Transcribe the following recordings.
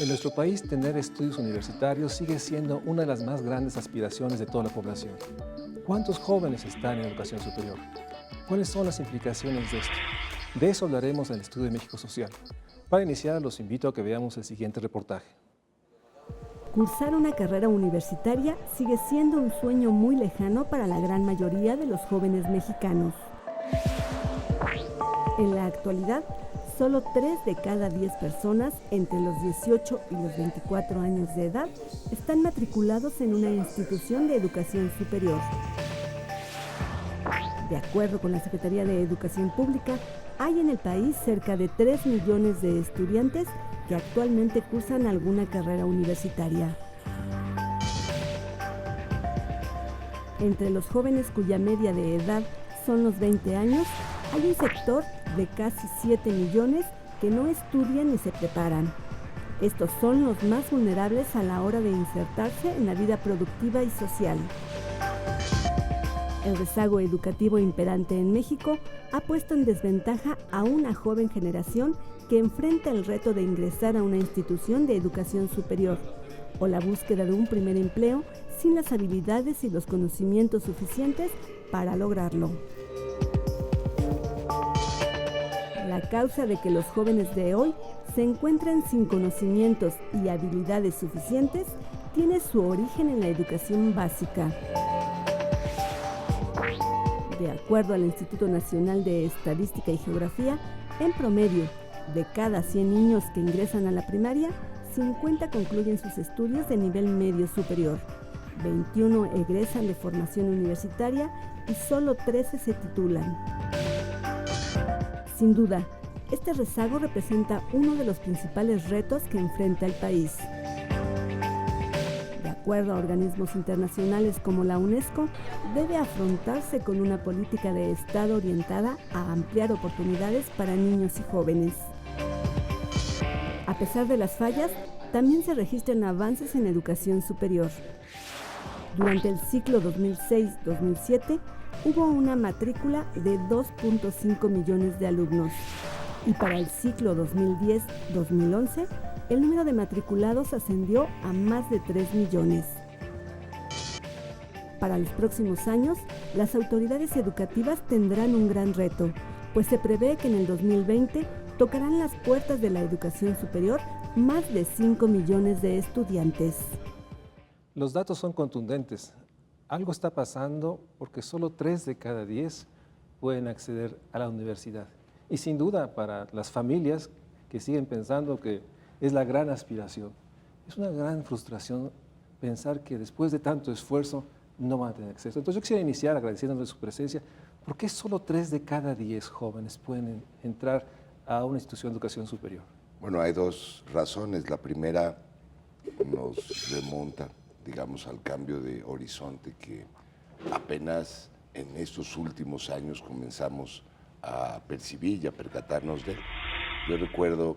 En nuestro país, tener estudios universitarios sigue siendo una de las más grandes aspiraciones de toda la población. ¿Cuántos jóvenes están en educación superior? ¿Cuáles son las implicaciones de esto? De eso hablaremos en el Estudio de México Social. Para iniciar, los invito a que veamos el siguiente reportaje. Cursar una carrera universitaria sigue siendo un sueño muy lejano para la gran mayoría de los jóvenes mexicanos. En la actualidad, solo 3 de cada 10 personas entre los 18 y los 24 años de edad están matriculados en una institución de educación superior. De acuerdo con la Secretaría de Educación Pública, hay en el país cerca de 3 millones de estudiantes que actualmente cursan alguna carrera universitaria. Entre los jóvenes cuya media de edad son los 20 años, hay un sector de casi 7 millones que no estudian ni se preparan. Estos son los más vulnerables a la hora de insertarse en la vida productiva y social. El rezago educativo imperante en México ha puesto en desventaja a una joven generación que enfrenta el reto de ingresar a una institución de educación superior o la búsqueda de un primer empleo sin las habilidades y los conocimientos suficientes para lograrlo. La causa de que los jóvenes de hoy se encuentren sin conocimientos y habilidades suficientes tiene su origen en la educación básica. De acuerdo al Instituto Nacional de Estadística y Geografía, en promedio, de cada 100 niños que ingresan a la primaria, 50 concluyen sus estudios de nivel medio superior, 21 egresan de formación universitaria y solo 13 se titulan. Sin duda, este rezago representa uno de los principales retos que enfrenta el país. De acuerdo a organismos internacionales como la UNESCO, debe afrontarse con una política de Estado orientada a ampliar oportunidades para niños y jóvenes. A pesar de las fallas, también se registran avances en educación superior. Durante el ciclo 2006-2007, hubo una matrícula de 2.5 millones de alumnos y para el ciclo 2010-2011, el número de matriculados ascendió a más de 3 millones. Para los próximos años, las autoridades educativas tendrán un gran reto, pues se prevé que en el 2020 tocarán las puertas de la educación superior más de 5 millones de estudiantes. Los datos son contundentes. Algo está pasando porque solo 3 de cada 10 pueden acceder a la universidad. Y sin duda para las familias que siguen pensando que es la gran aspiración, es una gran frustración pensar que después de tanto esfuerzo no van a tener acceso. Entonces yo quisiera iniciar agradeciéndoles su presencia. ¿Por qué solo 3 de cada 10 jóvenes pueden entrar a una institución de educación superior? Bueno, hay 2 razones. La primera nos remonta, digamos, al cambio de horizonte que apenas en estos últimos años comenzamos a percibir y a percatarnos de él. Yo recuerdo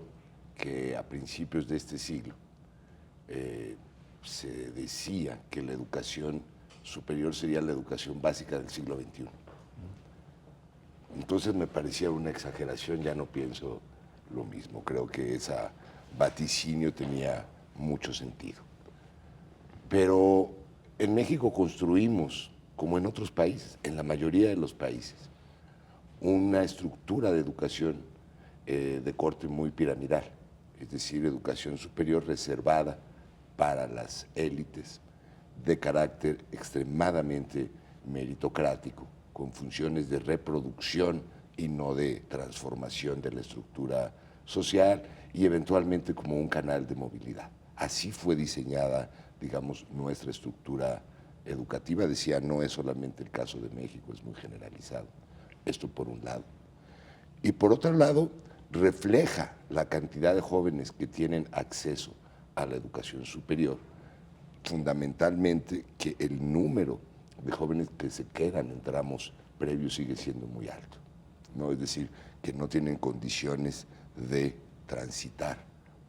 que a principios de este siglo se decía que la educación superior sería la educación básica del siglo XXI. Entonces me parecía una exageración, ya no pienso lo mismo. Creo que ese vaticinio tenía mucho sentido. Pero en México construimos, como en otros países, en la mayoría de los países, una estructura de educación de corte muy piramidal, es decir, educación superior reservada para las élites, de carácter extremadamente meritocrático, con funciones de reproducción y no de transformación de la estructura social y eventualmente como un canal de movilidad. Así fue diseñada, digamos, nuestra estructura educativa. Decía, no es solamente el caso de México, es muy generalizado. Esto por un lado. Y por otro lado, refleja la cantidad de jóvenes que tienen acceso a la educación superior, fundamentalmente que el número de jóvenes que se quedan en tramos previos sigue siendo muy alto, ¿no? Es decir, que no tienen condiciones de transitar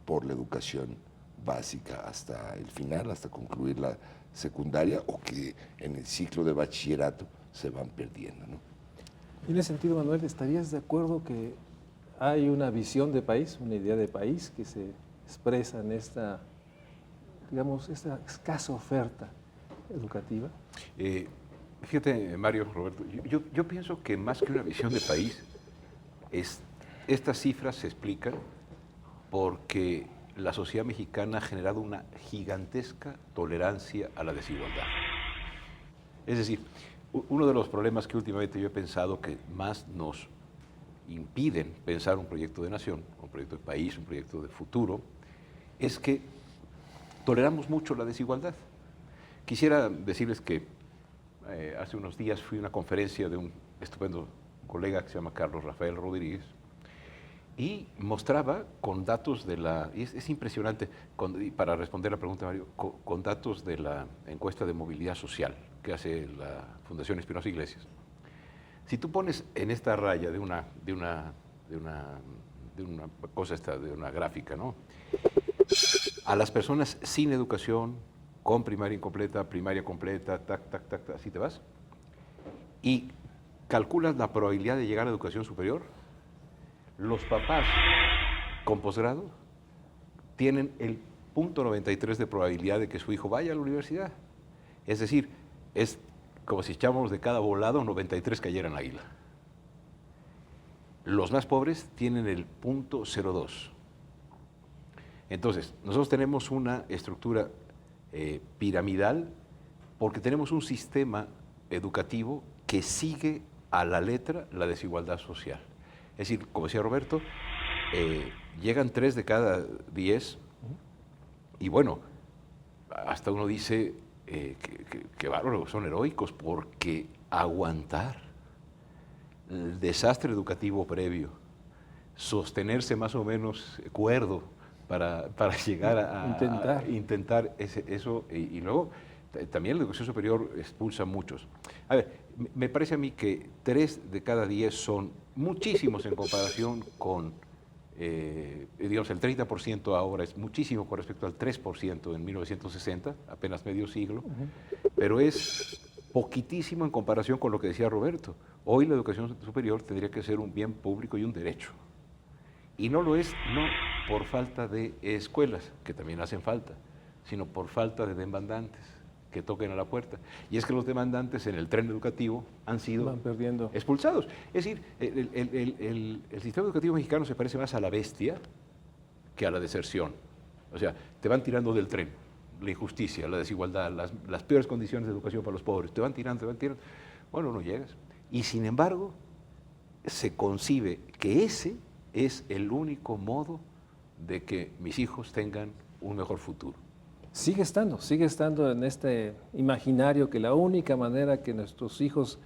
por la educación básica hasta el final, hasta concluir la secundaria, o que en el ciclo de bachillerato se van perdiendo, ¿no? En ese sentido, Manuel, ¿estarías de acuerdo que hay una visión de país, una idea de país que se expresan esta, digamos, esta escasa oferta educativa? Fíjate, Mario, Roberto, yo pienso que más que una visión de país, estas cifras se explican porque la sociedad mexicana ha generado una gigantesca tolerancia a la desigualdad. Es decir, uno de los problemas que últimamente yo he pensado que más nos impiden pensar un proyecto de nación, un proyecto de país, un proyecto de futuro, es que toleramos mucho la desigualdad. Quisiera decirles que hace unos días fui a una conferencia de un estupendo colega que se llama Carlos Rafael Rodríguez y mostraba con datos de la, y es impresionante, y para responder la pregunta, Mario, con datos de la encuesta de movilidad social que hace la Fundación Espinosa Iglesias. Si tú pones en esta raya de una cosa de una gráfica, ¿no?, a las personas sin educación, con primaria incompleta, primaria completa, así te vas, y calculas la probabilidad de llegar a la educación superior, los papás con posgrado tienen el 0.93 de probabilidad de que su hijo vaya a la universidad. Es decir, es como si echáramos de cada volado 93 cayeran águila. Los más pobres tienen el 0.02. Entonces, nosotros tenemos una estructura piramidal porque tenemos un sistema educativo que sigue a la letra la desigualdad social. Es decir, como decía Roberto, llegan 3 de cada 10 y bueno, hasta uno dice que bárbaro, son heroicos porque aguantar el desastre educativo previo, sostenerse más o menos cuerdo para llegar a intentar eso y luego también la educación superior expulsa a muchos. A ver, me parece a mí que 3 de cada 10 son muchísimos en comparación con, digamos, el 30% ahora es muchísimo con respecto al 3% en 1960, apenas medio siglo, pero es poquitísimo en comparación con lo que decía Roberto. Hoy la educación superior tendría que ser un bien público y un derecho. Y no lo es, no por falta de escuelas, que también hacen falta, sino por falta de demandantes que toquen a la puerta. Y es que los demandantes en el tren educativo han sido expulsados. Es decir, el sistema educativo mexicano se parece más a la bestia que a la deserción. O sea, te van tirando del tren, la injusticia, la desigualdad, las peores condiciones de educación para los pobres, te van tirando. Bueno, no llegas. Y sin embargo, se concibe que ese es el único modo de que mis hijos tengan un mejor futuro. Sigue estando en este imaginario que la única manera que nuestros hijos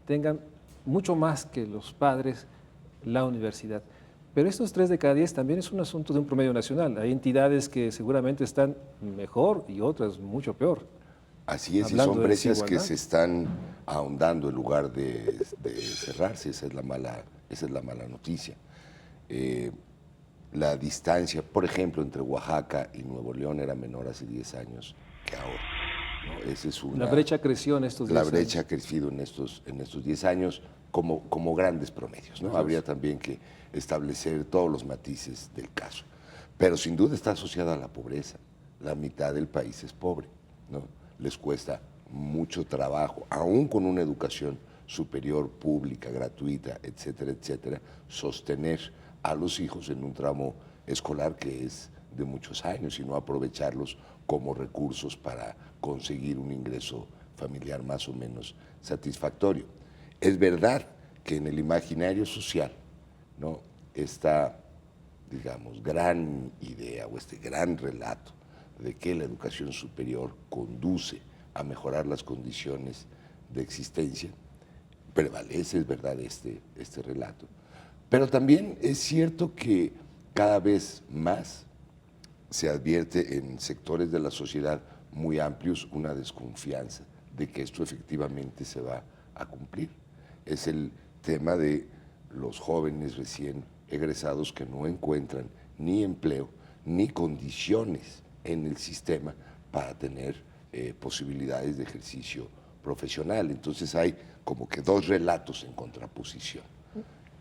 tengan mucho más que los padres, la universidad. Pero estos 3 de cada 10 también es un asunto de un promedio nacional. Hay entidades que seguramente están mejor y otras mucho peor. Así es, y son brechas que se están ahondando en lugar de cerrarse. Esa es la mala noticia. La distancia, por ejemplo, entre Oaxaca y Nuevo León era menor hace 10 años que ahora, ¿no? Esa es la brecha creció en estos 10 años. La brecha ha crecido en estos 10 años como grandes promedios, ¿no? Habría también que establecer todos los matices del caso. Pero sin duda está asociada a la pobreza. La mitad del país es pobre, ¿no? Les cuesta mucho trabajo, aún con una educación superior, pública, gratuita, etcétera, etcétera, sostener a los hijos en un tramo escolar que es de muchos años y no aprovecharlos como recursos para conseguir un ingreso familiar más o menos satisfactorio. Es verdad que en el imaginario social, ¿no?, esta, digamos, gran idea o este gran relato de que la educación superior conduce a mejorar las condiciones de existencia, prevalece, es verdad, este relato. Pero también es cierto que cada vez más se advierte en sectores de la sociedad muy amplios una desconfianza de que esto efectivamente se va a cumplir. Es el tema de los jóvenes recién egresados que no encuentran ni empleo ni condiciones en el sistema para tener posibilidades de ejercicio profesional. Entonces hay como que 2 relatos en contraposición.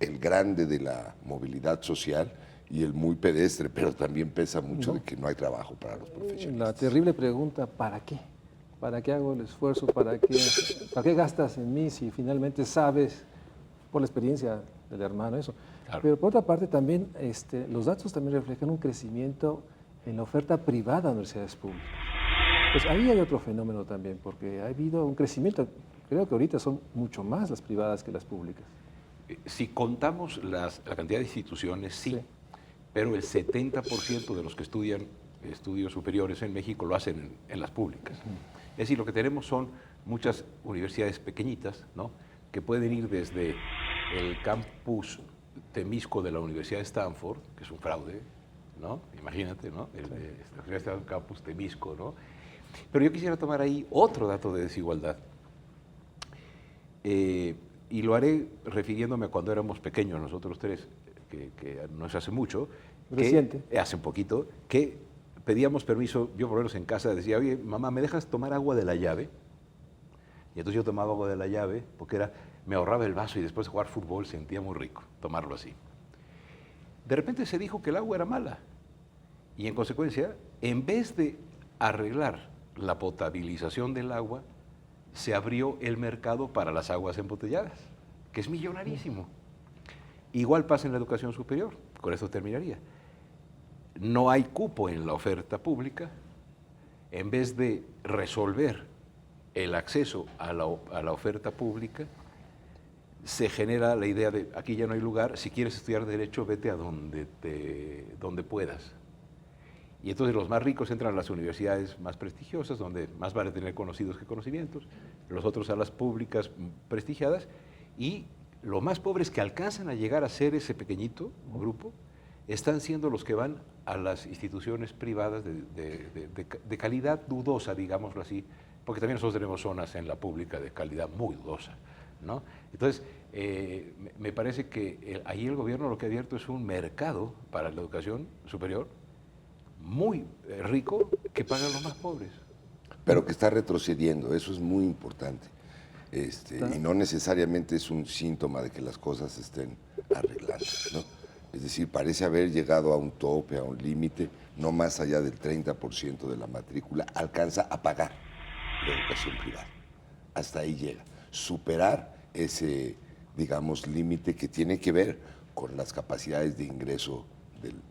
El grande de la movilidad social y el muy pedestre, pero también pesa mucho de que no hay trabajo para los profesionales. La terrible pregunta, ¿para qué? ¿Para qué hago el esfuerzo? ¿Para qué gastas en mí si finalmente sabes, por la experiencia del hermano, eso? Claro. Pero por otra parte también, los datos también reflejan un crecimiento en la oferta privada de universidades públicas. Pues ahí hay otro fenómeno también, porque ha habido un crecimiento, creo que ahorita son mucho más las privadas que las públicas. Si contamos la cantidad de instituciones, sí, pero el 70% de los que estudian estudios superiores en México lo hacen en las públicas. Es decir, lo que tenemos son muchas universidades pequeñias, ¿no?, que pueden ir desde el campus Temisco de la Universidad de Stanford, que es un fraude, ¿no? Imagínate, ¿no? La Universidad de Campus Temisco, ¿no? Pero yo quisiera tomar ahí otro dato de desigualdad. Y lo haré refiriéndome a cuando éramos pequeños, nosotros tres, que no se hace mucho. Reciente. Hace un poquito, que pedíamos permiso, yo por lo menos en casa decía, oye, mamá, ¿me dejas tomar agua de la llave? Y entonces yo tomaba agua de la llave porque me ahorraba el vaso y después de jugar fútbol sentía muy rico tomarlo así. De repente se dijo que el agua era mala y en consecuencia, en vez de arreglar la potabilización del agua, se abrió el mercado para las aguas embotelladas, que es millonarísimo. Igual pasa en la educación superior, con esto terminaría. No hay cupo en la oferta pública, en vez de resolver el acceso a la oferta pública, se genera la idea de aquí ya no hay lugar, si quieres estudiar Derecho, vete a donde puedas. Y entonces los más ricos entran a las universidades más prestigiosas, donde más vale tener conocidos que conocimientos, los otros a las públicas prestigiadas, y los más pobres que alcanzan a llegar a ser ese pequeñito grupo, están siendo los que van a las instituciones privadas de calidad dudosa, digámoslo así, porque también nosotros tenemos zonas en la pública de calidad muy dudosa, ¿no? Entonces, me parece que ahí el gobierno lo que ha abierto es un mercado para la educación superior muy rico que pagan los más pobres. Pero que está retrocediendo, eso es muy importante. Y no necesariamente es un síntoma de que las cosas se estén arreglando, ¿no? Es decir, parece haber llegado a un tope, a un límite, no más allá del 30% de la matrícula alcanza a pagar la educación privada. Hasta ahí llega. Superar ese, digamos, límite que tiene que ver con las capacidades de ingreso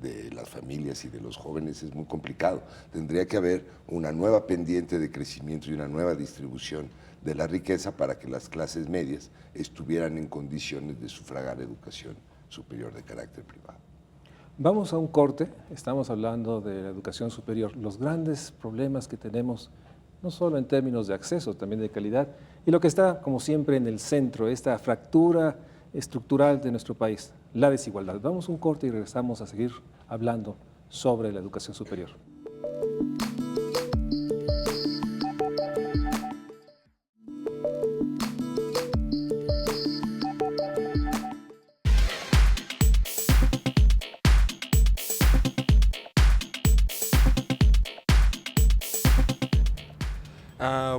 de las familias y de los jóvenes es muy complicado. Tendría que haber una nueva pendiente de crecimiento y una nueva distribución de la riqueza para que las clases medias estuvieran en condiciones de sufragar educación superior de carácter privado. Vamos a un corte, estamos hablando de la educación superior, los grandes problemas que tenemos, no solo en términos de acceso, también de calidad, y lo que está, como siempre, en el centro, esta fractura estructural de nuestro país, la desigualdad. Vamos a un corte y regresamos a seguir hablando sobre la educación superior.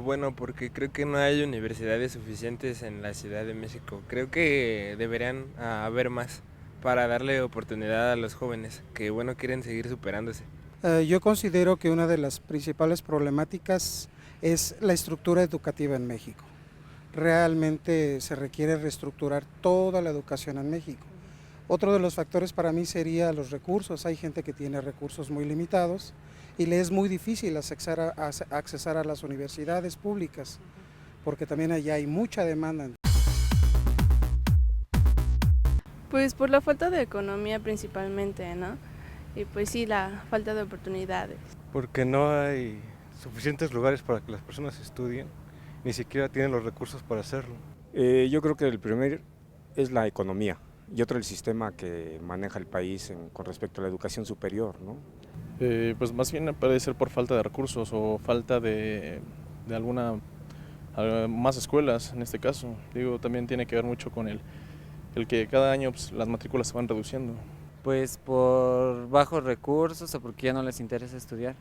Bueno, porque creo que no hay universidades suficientes en la Ciudad de México. Creo que deberían haber más para darle oportunidad a los jóvenes que, bueno, quieren seguir superándose. Yo considero que una de las principales problemáticas es la estructura educativa en México. Realmente se requiere reestructurar toda la educación en México. Otro de los factores para mí sería los recursos. Hay gente que tiene recursos muy limitados y le es muy difícil accesar a las universidades públicas, porque también allá hay mucha demanda. Pues por la falta de economía principalmente, ¿no? Y pues sí, la falta de oportunidades. Porque no hay suficientes lugares para que las personas estudien, ni siquiera tienen los recursos para hacerlo. Yo creo que el primero es la economía y otro el sistema que maneja el país con respecto a la educación superior, ¿no? Pues más bien puede ser por falta de recursos o falta de alguna más escuelas en este caso. Digo, también tiene que ver mucho con el que cada año pues, las matrículas se van reduciendo. Pues por bajos recursos o porque ya no les interesa estudiar.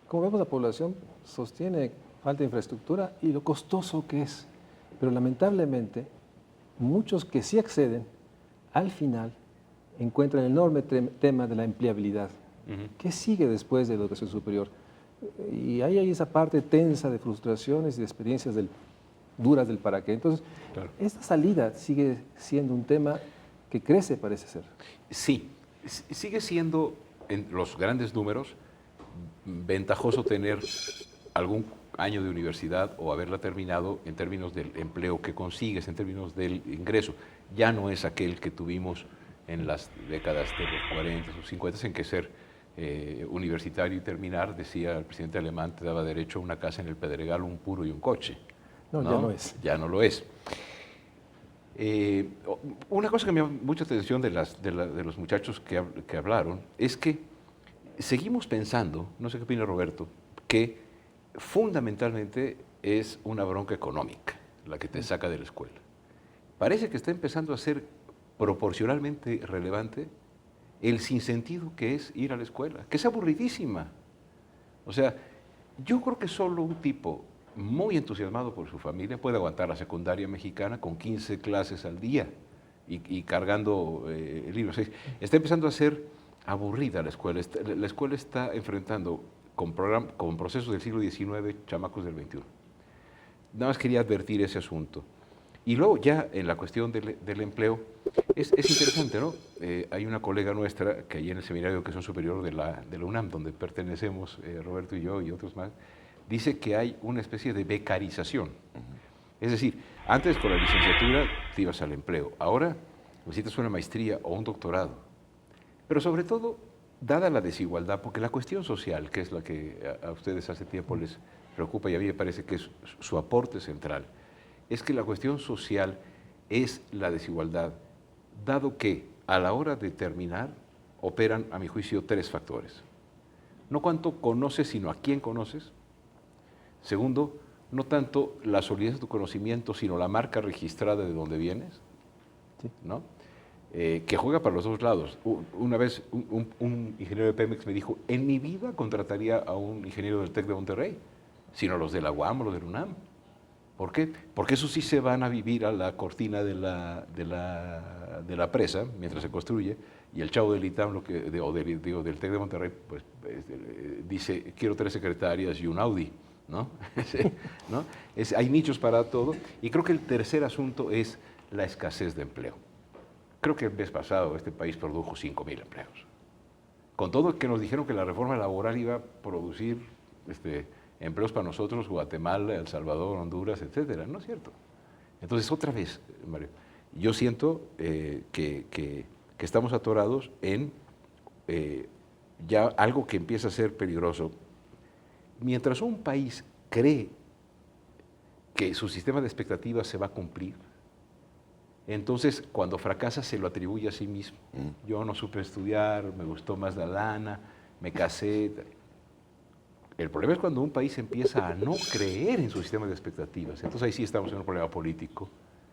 Como vemos, la población sostiene falta de infraestructura y lo costoso que es, pero lamentablemente muchos que sí acceden, al final encuentran el enorme tema de la empleabilidad. ¿Qué sigue después de la educación superior? Y ahí hay esa parte tensa de frustraciones y de experiencias duras del para qué. Entonces, esta salida sigue siendo un tema que crece, parece ser. Sí, sigue siendo en los grandes números ventajoso tener algún año de universidad o haberla terminado en términos del empleo que consigues, en términos del ingreso. Ya no es aquel que tuvimos en las décadas de los 40 o 50 en que ser universitario y terminar, decía el presidente alemán, te daba derecho a una casa en el Pedregal, un puro y un coche. No, ya no es. Ya no lo es. Una cosa que me llama mucha atención de los muchachos que hablaron es que seguimos pensando, no sé qué opina Roberto, que fundamentalmente es una bronca económica la que te saca de la escuela. Parece que está empezando a ser proporcionalmente relevante el sinsentido que es ir a la escuela, que es aburridísima. O sea, yo creo que solo un tipo muy entusiasmado por su familia puede aguantar la secundaria mexicana con 15 clases al día y cargando libros. Está empezando a ser aburrida la escuela. La escuela está enfrentando con procesos del siglo XIX, chamacos del XXI. Nada más quería advertir ese asunto. Y luego ya en la cuestión del empleo, es interesante, ¿no? Hay una colega nuestra que allí en el Seminario de Educación Superior de la UNAM, donde pertenecemos Roberto y yo y otros más, dice que hay una especie de becarización. Es decir, antes con la licenciatura te ibas al empleo, ahora necesitas una maestría o un doctorado. Pero sobre todo, dada la desigualdad, porque la cuestión social, que es la que a ustedes hace tiempo les preocupa y a mí me parece que es su aporte central, es que la cuestión social es la desigualdad, dado que a la hora de terminar operan, a mi juicio, 3 factores. No cuánto conoces, sino a quién conoces. Segundo, no tanto la solidez de tu conocimiento, sino la marca registrada de donde vienes, ¿no? Que juega para los dos lados. Una vez un ingeniero de Pemex me dijo, en mi vida contrataría a un ingeniero del TEC de Monterrey, sino los de la UAM o los del UNAM. ¿Por qué? Porque esos sí se van a vivir a la cortina de la presa mientras se construye, y el chavo del ITAM, del TEC de Monterrey, pues dice, quiero 3 secretarias y un Audi, ¿no? ¿No? Hay nichos para todo, y creo que el tercer asunto es la escasez de empleo. Creo que el mes pasado este país produjo 5,000 empleos. Con todo que nos dijeron que la reforma laboral iba a producir empleos para nosotros, Guatemala, El Salvador, Honduras, etcétera. No es cierto. Entonces, otra vez, Mario, yo siento que estamos atorados en ya algo que empieza a ser peligroso. Mientras un país cree que su sistema de expectativas se va a cumplir, entonces cuando fracasa se lo atribuye a sí mismo. Yo no supe estudiar, me gustó más la lana, me casé. El problema es cuando un país empieza a no creer en su sistema de expectativas. Entonces ahí sí estamos en un problema político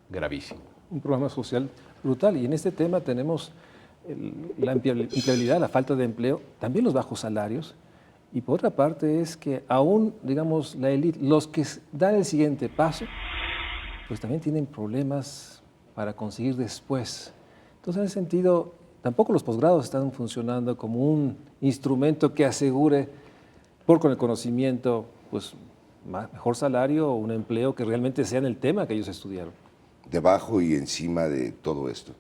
gravísimo. Un problema social brutal. Y en este tema tenemos la empleabilidad, la falta de empleo, también los bajos salarios. Y por otra parte es que aún, digamos, la élite, los que dan el siguiente paso, pues también tienen problemas para conseguir después. Entonces, en ese sentido, tampoco los posgrados están funcionando como un instrumento que asegure, con el conocimiento, pues mejor salario o un empleo que realmente sea en el tema que ellos estudiaron. Debajo y encima de todo esto,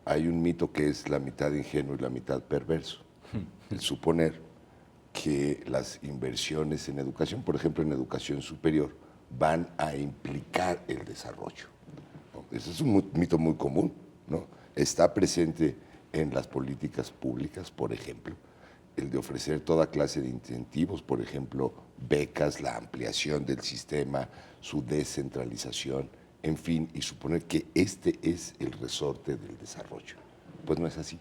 hay un mito que es la mitad ingenuo y la mitad perverso. El suponer que las inversiones en educación, por ejemplo en educación superior, van a implicar el desarrollo. Ese es un mito muy común, ¿no? Está presente en las políticas públicas, por ejemplo, el de ofrecer toda clase de incentivos, por ejemplo, becas, la ampliación del sistema, su descentralización, en fin, y suponer que este es el resorte del desarrollo. Pues no es así.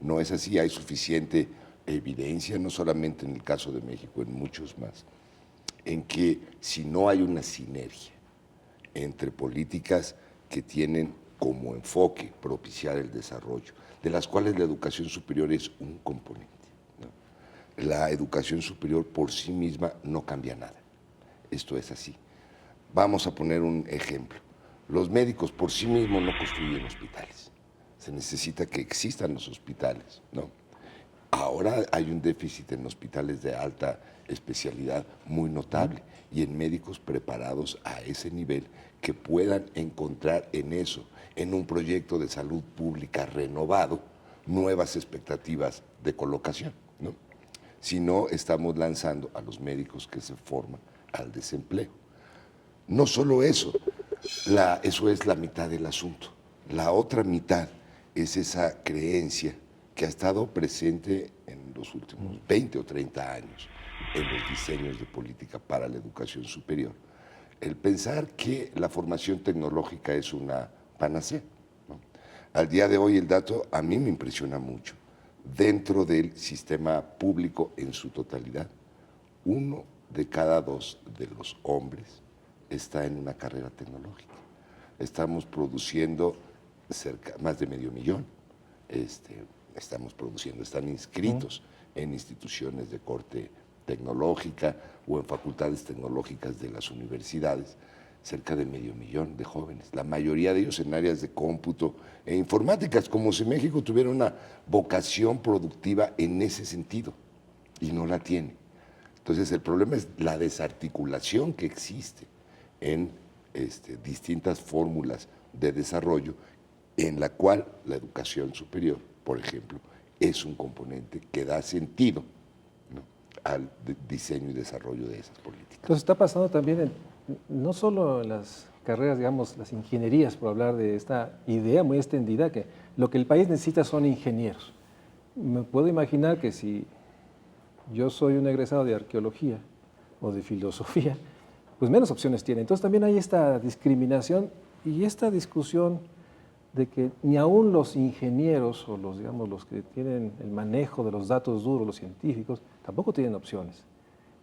No es así, hay suficiente evidencia, no solamente en el caso de México, en muchos más, en que si no hay una sinergia entre políticas que tienen como enfoque propiciar el desarrollo, de las cuales la educación superior es un componente, ¿no? La educación superior por sí misma no cambia nada. Esto es así. Vamos a poner un ejemplo. Los médicos por sí mismos no construyen hospitales. se necesita que existan los hospitales, ¿no? Ahora hay un déficit en hospitales de alta especialidad muy notable y en médicos preparados a ese nivel que puedan encontrar en eso, en un proyecto de salud pública renovado, nuevas expectativas de colocación, ¿no? Si no, estamos lanzando a los médicos que se forman al desempleo. No solo eso, eso es la mitad del asunto. La otra mitad es esa creencia que ha estado presente en los últimos 20 o 30 años en los diseños de política para la educación superior. El pensar que la formación tecnológica es una panacea, ¿no? Al día de hoy el dato a mí me impresiona mucho. Dentro del sistema público en su totalidad, 1 de cada 2 de los hombres está en una carrera tecnológica. Estamos produciendo más de 500,000. Estamos produciendo, están inscritos en instituciones de corte tecnológica o en facultades tecnológicas de las universidades, cerca de 500,000 de jóvenes, la mayoría de ellos en áreas de cómputo e informáticas, como si México tuviera una vocación productiva en ese sentido, y no la tiene. Entonces el problema es la desarticulación que existe en distintas fórmulas de desarrollo, en la cual la educación superior, por ejemplo, es un componente que da sentido, ¿no?, al diseño y desarrollo de esas políticas. Entonces está pasando también, no solo en las carreras, digamos, las ingenierías, por hablar de esta idea muy extendida, que lo que el país necesita son ingenieros. Me puedo imaginar que si yo soy un egresado de arqueología o de filosofía, pues menos opciones tiene. Entonces también hay esta discriminación y esta discusión de que ni aún los ingenieros o los, digamos, los que tienen el manejo de los datos duros, los científicos, tampoco tienen opciones,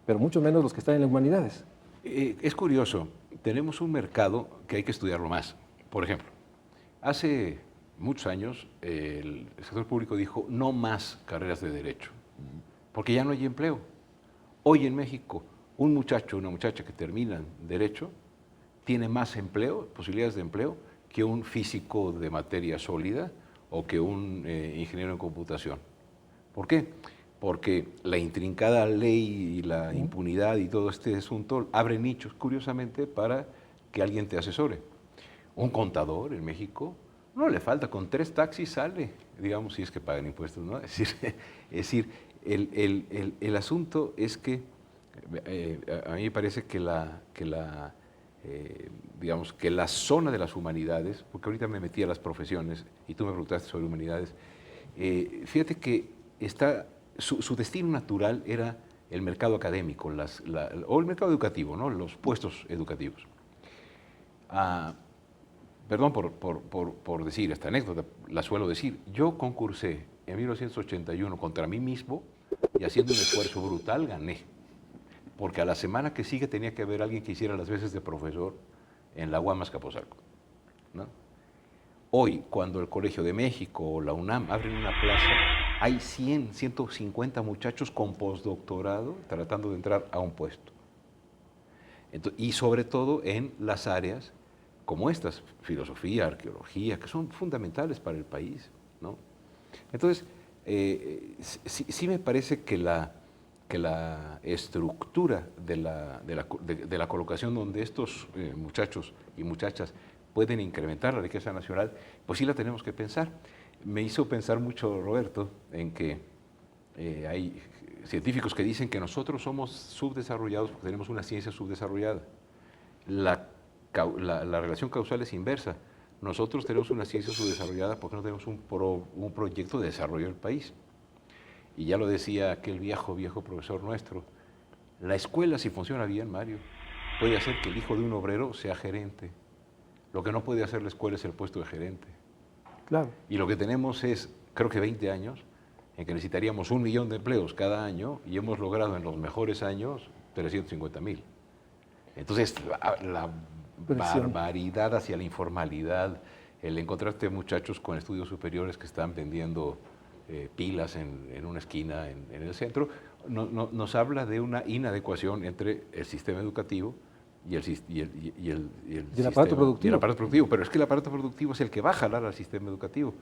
pero mucho menos los que están en las humanidades. Es curioso, tenemos un mercado que hay que estudiarlo más. Por ejemplo, hace muchos años el sector público dijo no más carreras de derecho, porque ya no hay empleo. Hoy en México, un muchacho o una muchacha que terminan derecho tiene más empleo, posibilidades de empleo, que un físico de materia sólida o que un ingeniero en computación. ¿Por qué? Porque la intrincada ley y la impunidad y todo este asunto abre nichos, curiosamente, para que alguien te asesore. Un contador en México no le falta, con 3 taxis sale, digamos, si es que pagan impuestos, ¿no? Es decir, el asunto es que a mí me parece que digamos, que la zona de las humanidades, porque ahorita me metí a las profesiones y tú me preguntaste sobre humanidades, fíjate que su destino natural era el mercado académico o el mercado educativo, ¿no?, los puestos educativos. Perdón por decir esta anécdota, la suelo decir. Yo concursé en 1981 contra mí mismo y haciendo un esfuerzo brutal gané. Porque a la semana que sigue tenía que haber alguien que hiciera las veces de profesor en la UAM Azcapotzalco, ¿no? Hoy, cuando el Colegio de México o la UNAM abren una plaza, hay 100, 150 muchachos con postdoctorado tratando de entrar a un puesto. Entonces, y sobre todo en las áreas como estas, filosofía, arqueología, que son fundamentales para el país, ¿no? Entonces, sí me parece que la estructura de la colocación donde estos muchachos y muchachas pueden incrementar la riqueza nacional, pues sí la tenemos que pensar. Me hizo pensar mucho, Roberto, en que hay científicos que dicen que nosotros somos subdesarrollados porque tenemos una ciencia subdesarrollada. La relación causal es inversa. Nosotros tenemos una ciencia subdesarrollada porque no tenemos un proyecto de desarrollo del país. Y ya lo decía aquel viejo profesor nuestro, la escuela, si funciona bien, Mario, puede hacer que el hijo de un obrero sea gerente. Lo que no puede hacer la escuela es el puesto de gerente. Claro. Y lo que tenemos es, creo que 20 años, en que necesitaríamos 1 millón de empleos cada año y hemos logrado en los mejores años 350,000. Entonces, la barbaridad hacia la informalidad, el encontrarte muchachos con estudios superiores que están vendiendo pilas en una esquina en el centro, nos habla de una inadecuación entre el sistema educativo y el aparato productivo. Y el aparato productivo, pero es que el aparato productivo es el que va a jalar al sistema educativo.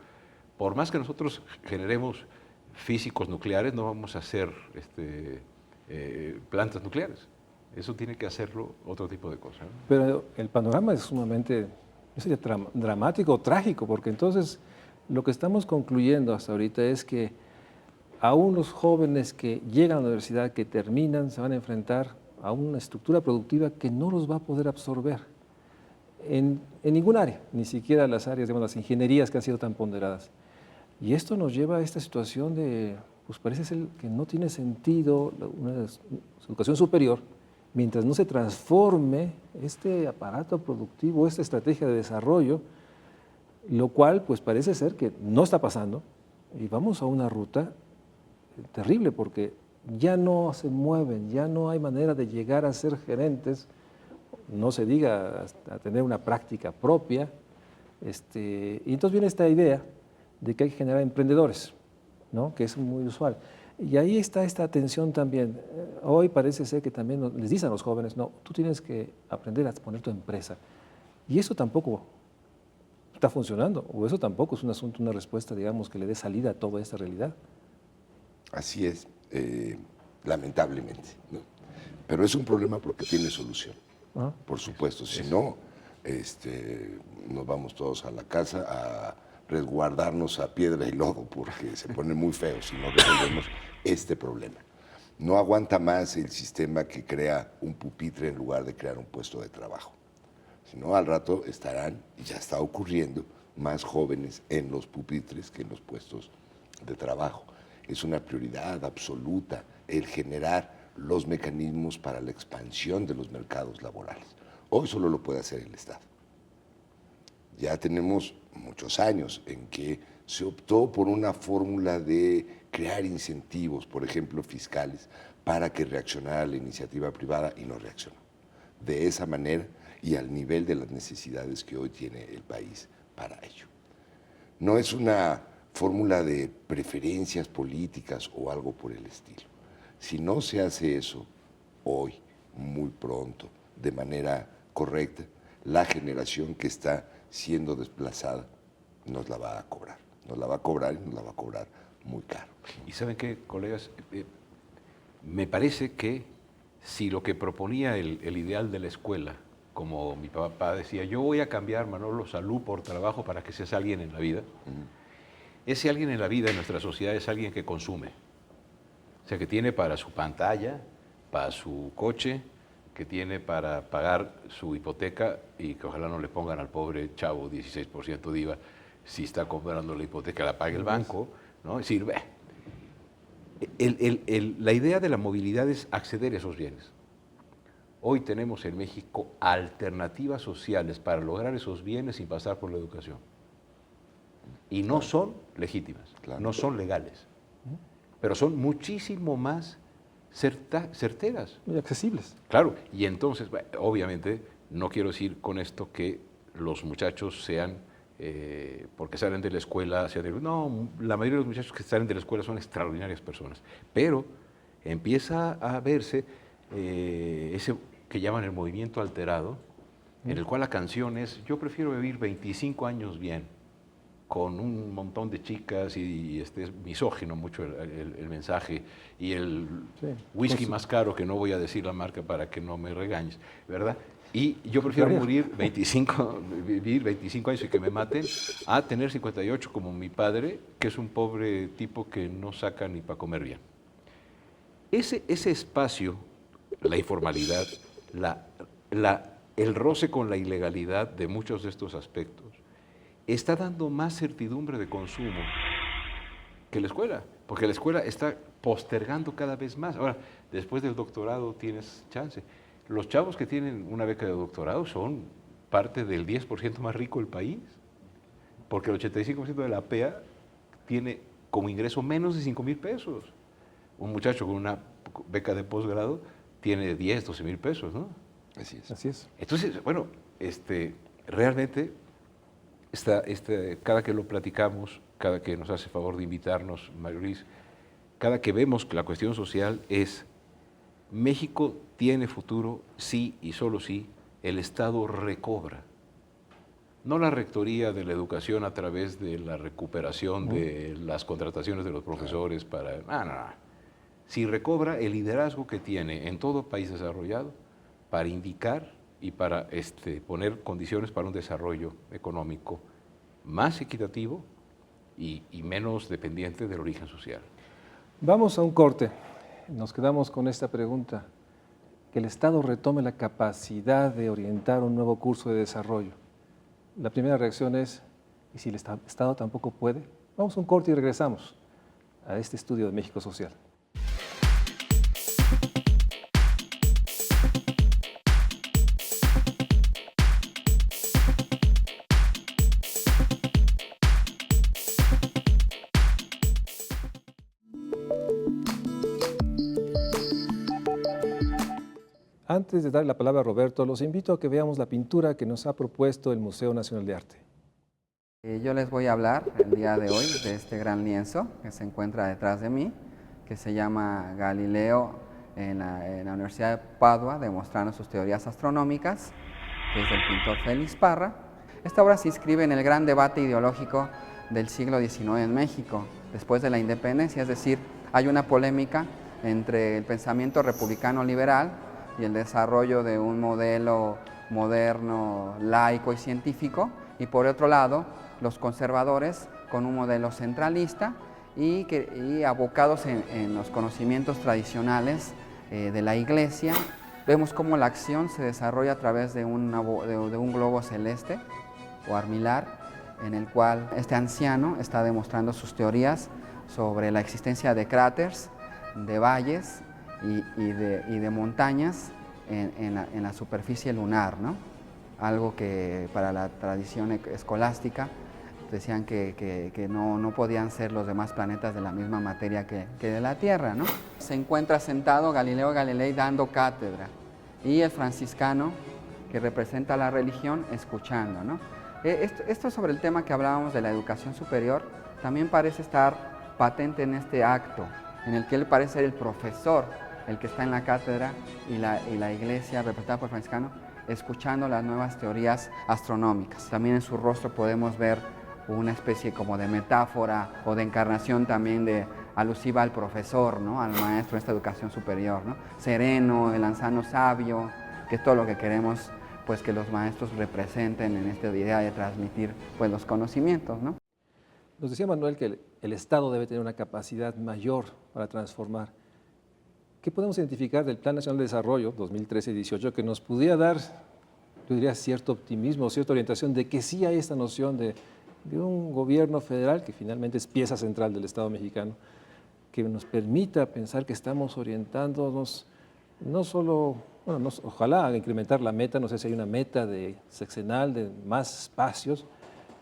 por más que nosotros generemos físicos nucleares, no vamos a hacer plantas nucleares. Eso tiene que hacerlo otro tipo de cosas, ¿no? Pero el panorama es sumamente, no sería dramático o trágico, porque entonces lo que estamos concluyendo hasta ahorita es que aún los jóvenes que llegan a la universidad, que terminan, se van a enfrentar a una estructura productiva que no los va a poder absorber en ningún área, ni siquiera las áreas, digamos, las ingenierías que han sido tan ponderadas. Y esto nos lleva a esta situación de, pues parece ser que no tiene sentido una educación superior mientras no se transforme este aparato productivo, esta estrategia de desarrollo, lo cual pues parece ser que no está pasando y vamos a una ruta terrible porque ya no se mueven, ya no hay manera de llegar a ser gerentes, no se diga a tener una práctica propia, y entonces viene esta idea de que hay que generar emprendedores, ¿no? Que es muy usual. Y ahí está esta tensión también. Hoy parece ser que también les dicen a los jóvenes, no, tú tienes que aprender a poner tu empresa. Y eso tampoco está funcionando, o eso tampoco es un asunto, una respuesta, digamos, que le dé salida a toda esta realidad. Así es, lamentablemente, ¿no? Pero es un problema porque tiene solución, por supuesto. Si no, nos vamos todos a la casa a resguardarnos a piedra y lodo porque se pone muy feo si no resolvemos este problema. No aguanta más el sistema que crea un pupitre en lugar de crear un puesto de trabajo. Si no, al rato estarán, y ya está ocurriendo, más jóvenes en los pupitres que en los puestos de trabajo. Es una prioridad absoluta el generar los mecanismos para la expansión de los mercados laborales. Hoy solo lo puede hacer el Estado. Ya tenemos muchos años en que se optó por una fórmula de crear incentivos, por ejemplo, fiscales, para que reaccionara la iniciativa privada y no reaccionó. De esa manera y al nivel de las necesidades que hoy tiene el país para ello. No es una fórmula de preferencias políticas o algo por el estilo. Si no se hace eso hoy, muy pronto, de manera correcta, la generación que está siendo desplazada nos la va a cobrar. Nos la va a cobrar y nos la va a cobrar muy caro. Y ¿saben qué, colegas? Me parece que si lo que proponía el ideal de la escuela, como mi papá decía, yo voy a cambiar, Manolo, salud por trabajo para que seas alguien en la vida, ese alguien en la vida en nuestra sociedad es alguien que consume. O sea, que tiene para su pantalla, para su coche, que tiene para pagar su hipoteca y que ojalá no le pongan al pobre chavo 16% de IVA si está comprando la hipoteca, la pague el banco, ¿no? Es decir, la idea de la movilidad es acceder a esos bienes. Hoy tenemos en México alternativas sociales para lograr esos bienes sin pasar por la educación. Y no son legítimas, no son legales, pero son muchísimo más certeras. Muy accesibles. Claro, y entonces, obviamente, no quiero decir con esto que los muchachos sean, porque salen de la escuela, no, la mayoría de los muchachos que salen de la escuela son extraordinarias personas, pero empieza a verse ese que llaman el movimiento alterado, en el cual la canción es, yo prefiero vivir 25 años bien, con un montón de chicas y es misógino mucho el mensaje y el whisky más caro, que no voy a decir la marca para que no me regañes, ¿verdad? Y yo prefiero vivir 25 años y que me maten a tener 58 como mi padre, que es un pobre tipo que no saca ni para comer bien. Ese espacio, la informalidad, el roce con la ilegalidad de muchos de estos aspectos, está dando más certidumbre de consumo que la escuela, porque la escuela está postergando cada vez más. Ahora, después del doctorado tienes chance. Los chavos que tienen una beca de doctorado son parte del 10% más rico del país, porque el 85% de la PEA tiene como ingreso menos de 5,000 pesos. Un muchacho con una beca de posgrado tiene 10, 12,000 pesos, ¿no? Así es. Así es. Entonces, bueno, realmente, cada que lo platicamos, cada que nos hace favor de invitarnos, Mario Luis, cada que vemos que la cuestión social es, México tiene futuro, sí y solo sí, el Estado recobra No la rectoría de la educación a través de la recuperación de las contrataciones de los profesores para... No. Si recobra el liderazgo que tiene en todo país desarrollado para indicar y para poner condiciones para un desarrollo económico más equitativo y menos dependiente del origen social. Vamos a un corte. Nos quedamos con esta pregunta. Que el Estado retome la capacidad de orientar un nuevo curso de desarrollo. La primera reacción es, ¿y si el Estado tampoco puede? Vamos a un corte y regresamos a este estudio de México Social. Antes de dar la palabra a Roberto, los invito a que veamos la pintura que nos ha propuesto el Museo Nacional de Arte. Yo les voy a hablar el día de hoy de este gran lienzo que se encuentra detrás de mí, que se llama Galileo en la Universidad de Padua, demostrando sus teorías astronómicas, que es del pintor Félix Parra. Esta obra se inscribe en el gran debate ideológico del siglo XIX en México, después de la independencia, es decir, hay una polémica entre el pensamiento republicano liberal y el desarrollo de un modelo moderno, laico y científico, y por otro lado, los conservadores con un modelo centralista y abocados en los conocimientos tradicionales de la Iglesia. Vemos cómo la acción se desarrolla a través de un globo celeste o armilar, en el cual este anciano está demostrando sus teorías sobre la existencia de cráteres, de valles y de montañas en la superficie lunar, ¿no? Algo que para la tradición escolástica decían que no podían ser los demás planetas de la misma materia que de la Tierra, ¿no? Se encuentra sentado Galileo Galilei dando cátedra y el franciscano, que representa la religión, escuchando, ¿no? Esto sobre el tema que hablábamos de la educación superior también parece estar patente en este acto, en el que él parece ser el profesor, el que está en la cátedra y la iglesia representada por el franciscano, escuchando las nuevas teorías astronómicas. También en su rostro podemos ver una especie como de metáfora o de encarnación también alusiva al profesor, ¿no? Al maestro de esta educación superior, ¿no? Sereno, el anciano sabio, que es todo lo que queremos pues, que los maestros representen en esta idea de transmitir pues, los conocimientos, ¿no? Nos decía Manuel que el Estado debe tener una capacidad mayor para transformar. ¿Qué podemos identificar del Plan Nacional de Desarrollo 2013-18 que nos pudiera dar, yo diría, cierto optimismo, cierta orientación de que sí hay esta noción de un gobierno federal, que finalmente es pieza central del Estado mexicano, que nos permita pensar que estamos orientándonos no solo, bueno, ojalá incrementar la meta, no sé si hay una meta de sexenal, de más espacios.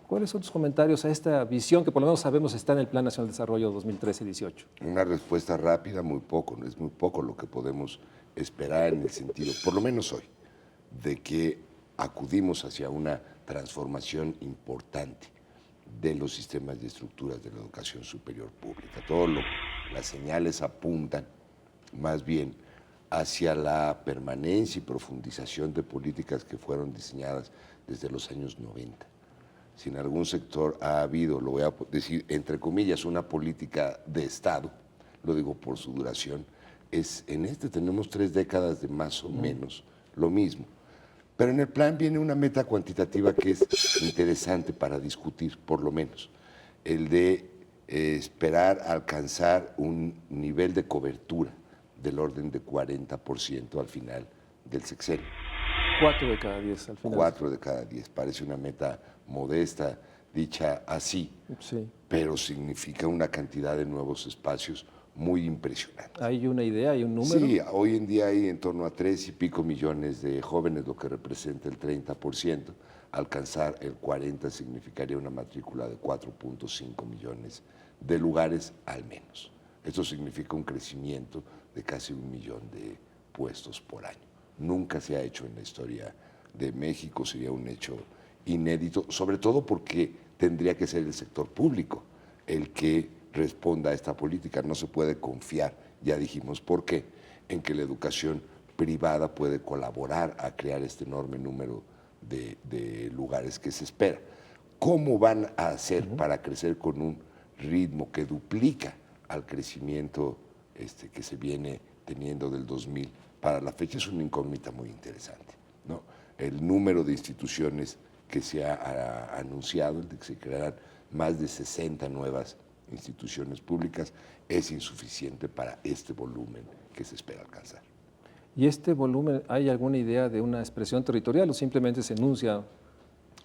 ¿Cuáles son tus comentarios a esta visión que por lo menos sabemos está en el Plan Nacional de Desarrollo 2013-18? Una respuesta rápida, muy poco, es muy poco lo que podemos esperar en el sentido, por lo menos hoy, de que acudimos hacia una transformación importante de los sistemas y estructuras de la educación superior pública. Las señales apuntan más bien hacia la permanencia y profundización de políticas que fueron diseñadas desde los años 90. Si en algún sector ha habido, lo voy a decir entre comillas, una política de Estado, lo digo por su duración, en tenemos 3 décadas de más o menos lo mismo. Pero en el plan viene una meta cuantitativa que es interesante para discutir, por lo menos, el de esperar alcanzar un nivel de cobertura del orden de 40% al final del sexenio. 4 de cada 10 al final. 4 de cada 10, parece una meta modesta, dicha así, sí, pero significa una cantidad de nuevos espacios muy impresionante. ¿Hay una idea, hay un número? Sí, hoy en día hay en torno a 3 y pico millones de jóvenes, lo que representa el 30%. Alcanzar el 40 significaría una matrícula de 4.5 millones de lugares al menos. Esto significa un crecimiento de casi 1 millón de puestos por año. Nunca se ha hecho en la historia de México, sería un hecho inédito, sobre todo porque tendría que ser el sector público el que responda a esta política. No se puede confiar, ya dijimos por qué, en que la educación privada puede colaborar a crear este enorme número de lugares que se espera. ¿Cómo van a hacer para crecer con un ritmo que duplica al crecimiento que se viene teniendo del 2000 para la fecha? Es una incógnita muy interesante, ¿no? El número de instituciones que se ha anunciado, el de que se crearán más de 60 nuevas instituciones públicas, es insuficiente para este volumen que se espera alcanzar. ¿Y este volumen, hay alguna idea de una expresión territorial o simplemente se enuncia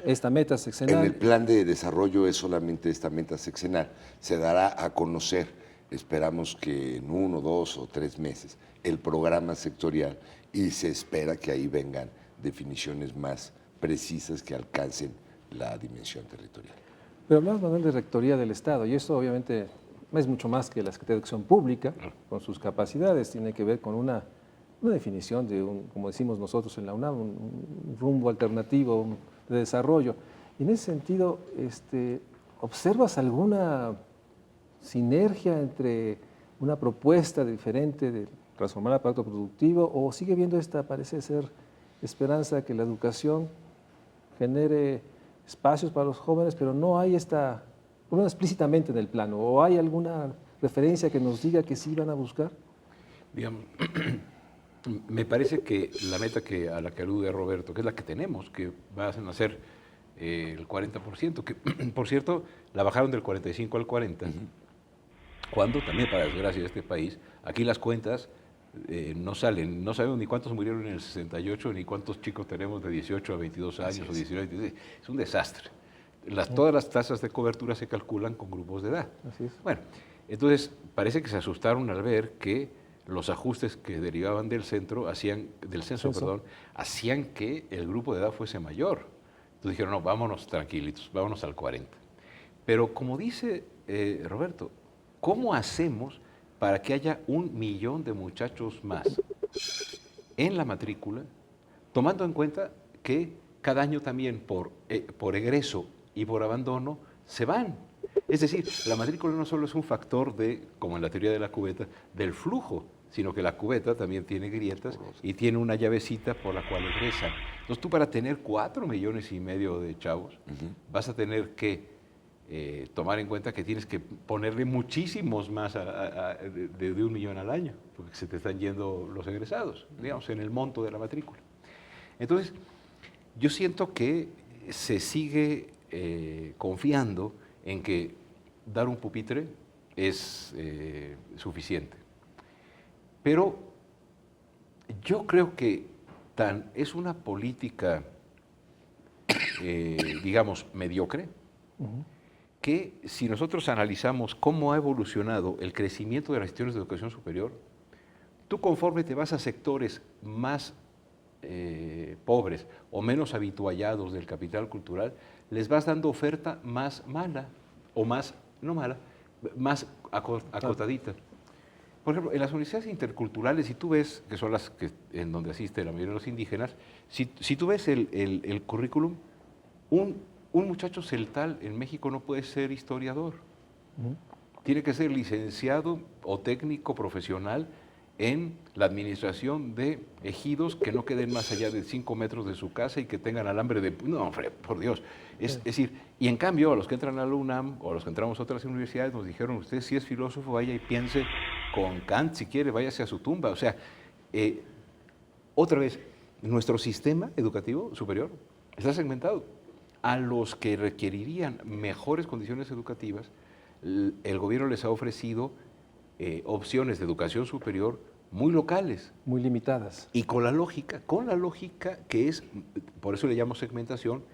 esta meta sexenal? En el plan de desarrollo es solamente esta meta sexenal. Se dará a conocer, esperamos que en 1, 2 o 3 meses, el programa sectorial, y se espera que ahí vengan definiciones más precisas que alcancen la dimensión territorial. Pero hablamos, Manuel, de rectoría del Estado, y eso obviamente es mucho más que la Secretaría de Educación Pública, con sus capacidades, tiene que ver con una definición de como decimos nosotros en la UNAM, un rumbo alternativo de desarrollo. Y en ese sentido, ¿observas alguna sinergia entre una propuesta diferente de transformar el aparato productivo, o sigue viendo parece ser, esperanza que la educación genere espacios para los jóvenes, pero no hay por lo menos explícitamente en el plano, o hay alguna referencia que nos diga que sí van a buscar? Digamos, me parece que la meta a la que alude Roberto, que es la que tenemos, que va a nacer el 40%, que por cierto la bajaron del 45 al 40, cuando también, para desgracia de este país, aquí las cuentas no salen, no sabemos ni cuántos murieron en el 68, ni cuántos chicos tenemos de 18 a 22 años o 19 a 26. Es un desastre. Todas las tasas de cobertura se calculan con grupos de edad. Así es. Bueno, entonces parece que se asustaron al ver que los ajustes que derivaban del censo hacían que el grupo de edad fuese mayor. Entonces dijeron, no, vámonos tranquilitos, vámonos al 40. Pero como dice Roberto, ¿cómo hacemos para que haya 1 millón de muchachos más en la matrícula, tomando en cuenta que cada año también por egreso y por abandono se van? Es decir, la matrícula no solo es un factor como en la teoría de la cubeta, del flujo, sino que la cubeta también tiene grietas y tiene una llavecita por la cual egresan. Entonces tú, para tener 4,5 millones de chavos, vas a tener que tomar en cuenta que tienes que ponerle muchísimos más de 1 millón al año, porque se te están yendo los egresados, digamos, en el monto de la matrícula. Entonces, yo siento que se sigue confiando en que dar un pupitre es suficiente. Pero yo creo que es una política, digamos, mediocre, que si nosotros analizamos cómo ha evolucionado el crecimiento de las instituciones de educación superior, tú, conforme te vas a sectores más pobres o menos habituallados del capital cultural, les vas dando oferta más mala, o más acotadita. Por ejemplo, en las universidades interculturales, si tú ves, que son las en donde asiste la mayoría de los indígenas, si tú ves el currículum, un muchacho celtal en México no puede ser historiador. Tiene que ser licenciado o técnico profesional en la administración de ejidos que no queden más allá de 5 metros de su casa y que tengan alambre de... No, hombre, por Dios. Es decir, y en cambio, a los que entran a la UNAM o a los que entramos a otras universidades nos dijeron, usted si es filósofo, vaya y piense con Kant, si quiere, váyase a su tumba. O sea, otra vez, nuestro sistema educativo superior está segmentado. A los que requerirían mejores condiciones educativas, el gobierno les ha ofrecido opciones de educación superior muy locales. Muy limitadas. Y con la lógica que es, por eso le llamo segmentación,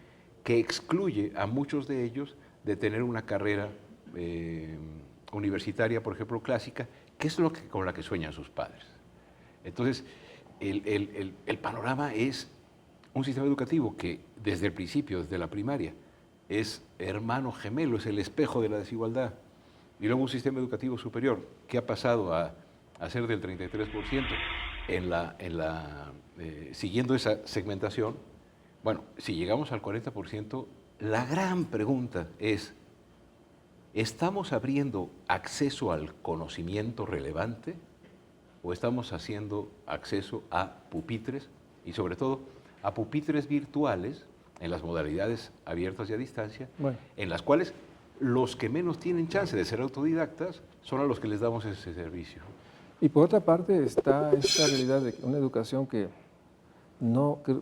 que excluye a muchos de ellos de tener una carrera universitaria, por ejemplo, clásica, que es con la que sueñan sus padres. Entonces, el panorama es un sistema educativo que desde el principio, desde la primaria, es hermano gemelo, es el espejo de la desigualdad. Y luego un sistema educativo superior que ha pasado a ser del 33%, siguiendo esa segmentación. Bueno, si llegamos al 40%, la gran pregunta es, ¿estamos abriendo acceso al conocimiento relevante o estamos haciendo acceso a pupitres y sobre todo a pupitres virtuales en las modalidades abiertas y a distancia, Bueno. en las cuales los que menos tienen chance de ser autodidactas son a los que les damos ese servicio. Y por otra parte está esta realidad de una educación que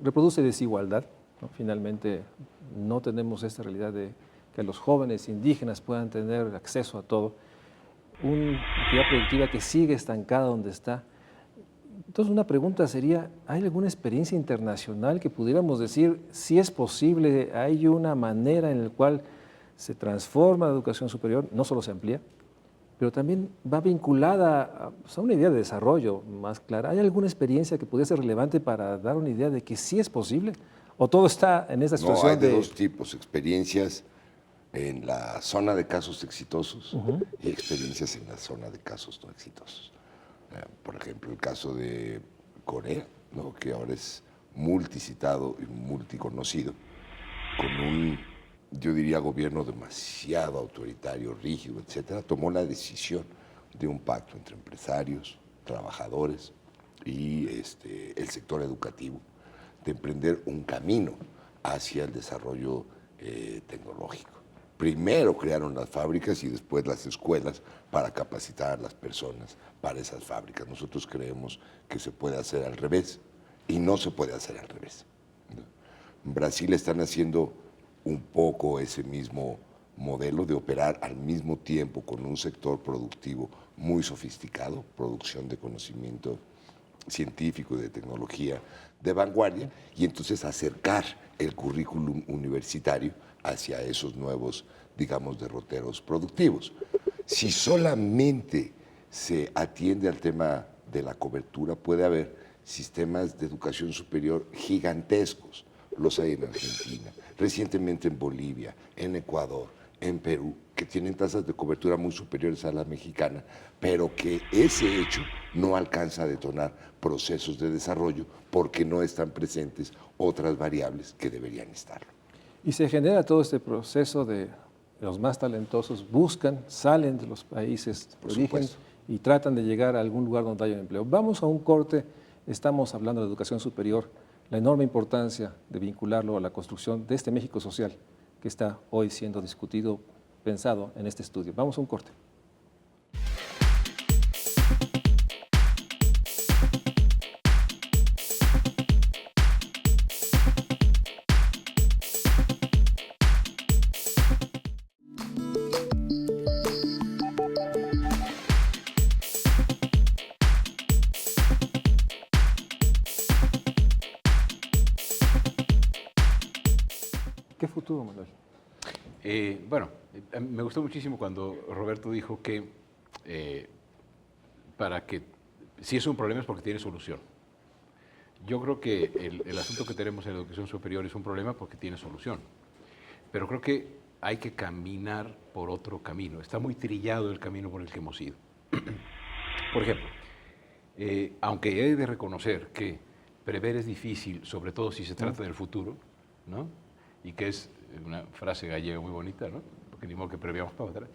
reproduce desigualdad, ¿no? Finalmente no tenemos esta realidad de que los jóvenes indígenas puedan tener acceso a todo, una actividad productiva que sigue estancada donde está. Entonces una pregunta sería, ¿hay alguna experiencia internacional que pudiéramos decir si es posible, hay una manera en la cual se transforma la educación superior, no solo se amplía, pero también va vinculada a una idea de desarrollo más clara? ¿Hay alguna experiencia que pudiera ser relevante para dar una idea de que sí es posible? ¿O todo está en esa situación No, hay de dos tipos, experiencias en la zona de casos exitosos y experiencias en la zona de casos no exitosos. Por ejemplo, el caso de Corea, ¿no? Que ahora es multicitado y multiconocido, con un, yo diría, gobierno demasiado autoritario, rígido, etcétera, tomó la decisión de un pacto entre empresarios, trabajadores y el sector educativo, de emprender un camino hacia el desarrollo tecnológico. Primero crearon las fábricas y después las escuelas para capacitar a las personas para esas fábricas. Nosotros creemos que se puede hacer al revés y no se puede hacer al revés. En Brasil están haciendo un poco ese mismo modelo de operar al mismo tiempo con un sector productivo muy sofisticado, producción de conocimiento científico y de tecnología de vanguardia, y entonces acercar el currículum universitario hacia esos nuevos, digamos, derroteros productivos. Si solamente se atiende al tema de la cobertura, puede haber sistemas de educación superior gigantescos. Los hay en Argentina, recientemente en Bolivia, en Ecuador, en Perú, que tienen tasas de cobertura muy superiores a la mexicana, pero que ese hecho no alcanza a detonar procesos de desarrollo porque no están presentes otras variables que deberían estarlo. Y se genera todo este proceso de los más talentosos buscan, salen de los países de origen y tratan de llegar a algún lugar donde haya un empleo. Vamos a un corte, estamos hablando de la educación superior, la enorme importancia de vincularlo a la construcción de este México social que está hoy siendo discutido, pensado en este estudio. Vamos a un corte. ¿Qué futuro, Manuel? Me gustó muchísimo cuando Roberto dijo que si es un problema es porque tiene solución. Yo creo que el asunto que tenemos en la educación superior es un problema porque tiene solución. Pero creo que hay que caminar por otro camino. Está muy trillado el camino por el que hemos ido. Por ejemplo, aunque he de reconocer que prever es difícil, sobre todo si se trata del futuro, ¿no? Y que es una frase gallega muy bonita, ¿no? Porque ni modo que preveamos para atrás,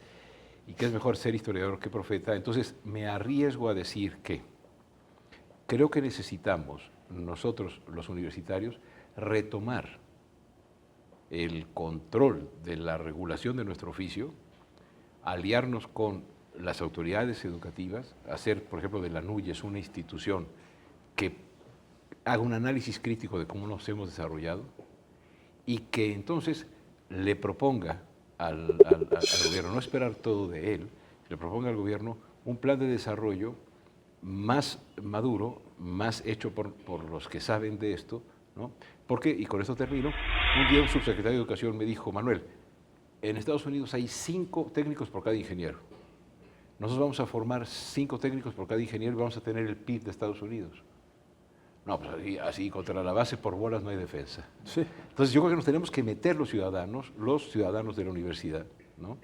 y que es mejor ser historiador que profeta. Entonces me arriesgo a decir que creo que necesitamos nosotros, los universitarios, retomar el control de la regulación de nuestro oficio, aliarnos con las autoridades educativas, hacer, por ejemplo, de la NUYES una institución que haga un análisis crítico de cómo nos hemos desarrollado y que entonces le proponga al gobierno, no esperar todo de él, le proponga al gobierno un plan de desarrollo más maduro, más hecho por los que saben de esto, ¿no? Porque, y con esto termino, un día un subsecretario de Educación me dijo, Manuel, en Estados Unidos hay 5 técnicos por cada ingeniero. Nosotros vamos a formar 5 técnicos por cada ingeniero y vamos a tener el PIB de Estados Unidos. No, pues así contra la base por bolas no hay defensa. Sí. Entonces yo creo que nos tenemos que meter los ciudadanos de la universidad, ¿no?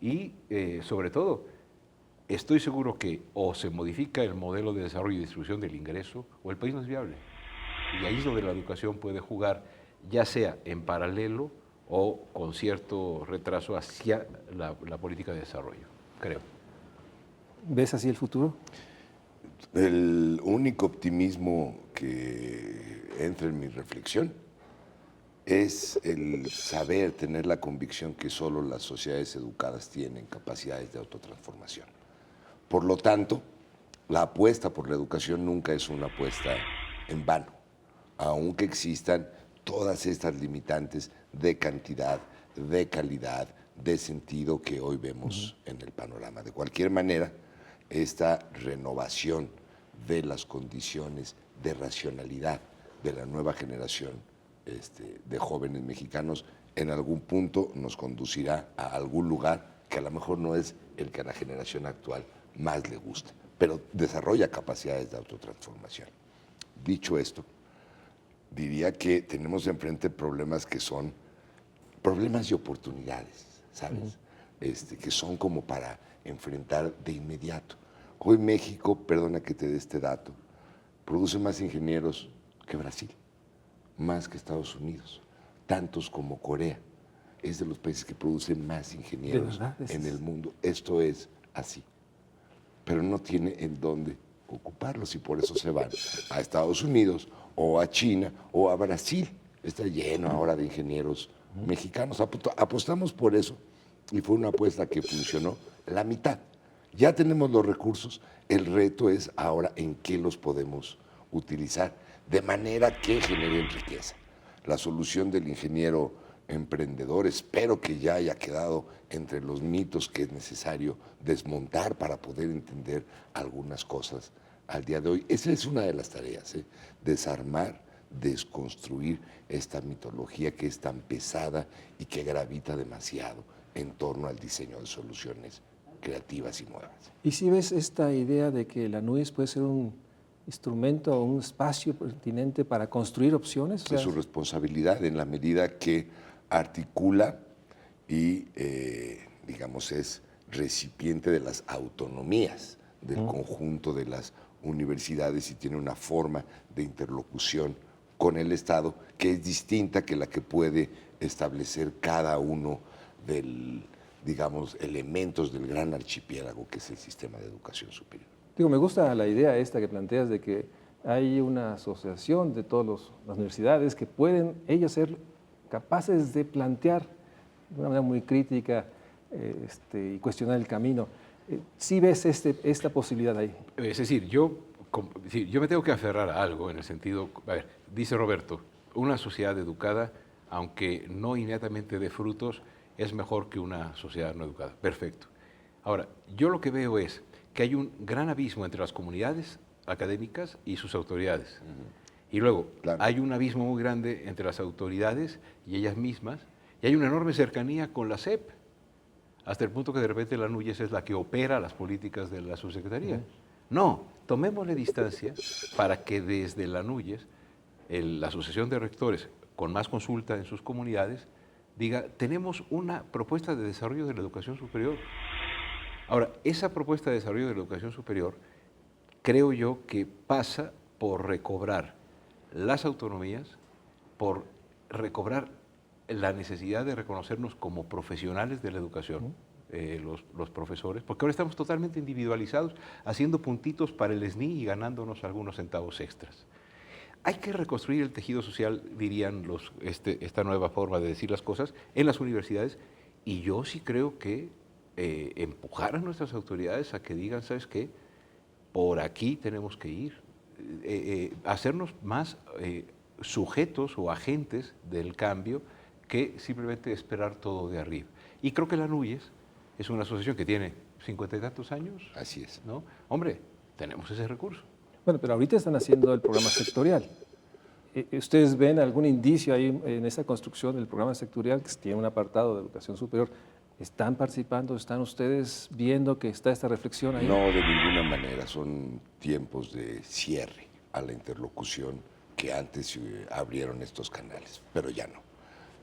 Y sobre todo, estoy seguro que o se modifica el modelo de desarrollo y distribución del ingreso o el país no es viable. Y ahí es donde la educación puede jugar, ya sea en paralelo o con cierto retraso hacia la política de desarrollo, creo. ¿Ves así el futuro? El único optimismo que entra en mi reflexión es el saber, tener la convicción que solo las sociedades educadas tienen capacidades de autotransformación. Por lo tanto, la apuesta por la educación nunca es una apuesta en vano, aunque existan todas estas limitantes de cantidad, de calidad, de sentido que hoy vemos en el panorama. De cualquier manera, esta renovación de las condiciones de racionalidad de la nueva generación de jóvenes mexicanos en algún punto nos conducirá a algún lugar que a lo mejor no es el que a la generación actual más le guste, pero desarrolla capacidades de autotransformación. Dicho esto, diría que tenemos enfrente problemas que son problemas y oportunidades, ¿sabes? Que son como para enfrentar de inmediato. Hoy México, perdona que te dé este dato, produce más ingenieros que Brasil, más que Estados Unidos, tantos como Corea. Es de los países que producen más ingenieros en el mundo. Esto es así. Pero no tiene en dónde ocuparlos y por eso se van a Estados Unidos o a China o a Brasil. Está lleno ahora de ingenieros mexicanos. Apostamos por eso y fue una apuesta que funcionó la mitad. Ya tenemos los recursos, el reto es ahora en qué los podemos utilizar de manera que generen riqueza. La solución del ingeniero emprendedor, espero que ya haya quedado entre los mitos que es necesario desmontar para poder entender algunas cosas al día de hoy. Esa es una de las tareas, desarmar, desconstruir esta mitología que es tan pesada y que gravita demasiado en torno al diseño de soluciones creativas y nuevas. ¿Y si ves esta idea de que la NUYES puede ser un instrumento o un espacio pertinente para construir opciones? Es su responsabilidad en la medida que articula y, digamos, es recipiente de las autonomías del conjunto de las universidades y tiene una forma de interlocución con el Estado que es distinta que la que puede establecer cada uno del, digamos, elementos del gran archipiélago que es el sistema de educación superior. Digo, me gusta la idea esta que planteas de que hay una asociación de todas las universidades que pueden ellos ser capaces de plantear de una manera muy crítica y cuestionar el camino. ¿Sí ves esta posibilidad ahí? Es decir, yo me tengo que aferrar a algo en el sentido, a ver, dice Roberto, una sociedad educada, aunque no inmediatamente dé frutos, es mejor que una sociedad no educada. Perfecto. Ahora, yo lo que veo es que hay un gran abismo entre las comunidades académicas y sus autoridades. Y luego, hay un abismo muy grande entre las autoridades y ellas mismas, y hay una enorme cercanía con la SEP, hasta el punto que de repente la NUYES es la que opera las políticas de la subsecretaría. No, tomémosle distancia para que desde la NUYES, la Asociación de Rectores, con más consulta en sus comunidades, diga, tenemos una propuesta de desarrollo de la educación superior. Ahora, esa propuesta de desarrollo de la educación superior, creo yo que pasa por recobrar las autonomías, por recobrar la necesidad de reconocernos como profesionales de la educación, los profesores, porque ahora estamos totalmente individualizados, haciendo puntitos para el SNI y ganándonos algunos centavos extras. Hay que reconstruir el tejido social, dirían esta nueva forma de decir las cosas, en las universidades, y yo sí creo que empujar a nuestras autoridades a que digan, ¿sabes qué? Por aquí tenemos que ir, hacernos más sujetos o agentes del cambio que simplemente esperar todo de arriba. Y creo que la NUYES es una asociación que tiene 50 y tantos años. Así es. ¿No? Hombre, tenemos ese recurso. Bueno, pero ahorita están haciendo el programa sectorial. ¿Ustedes ven algún indicio ahí en esa construcción del programa sectorial que tiene un apartado de educación superior? ¿Están participando? ¿Están ustedes viendo que está esta reflexión ahí? No, de ninguna manera. Son tiempos de cierre a la interlocución que antes abrieron estos canales, pero ya no.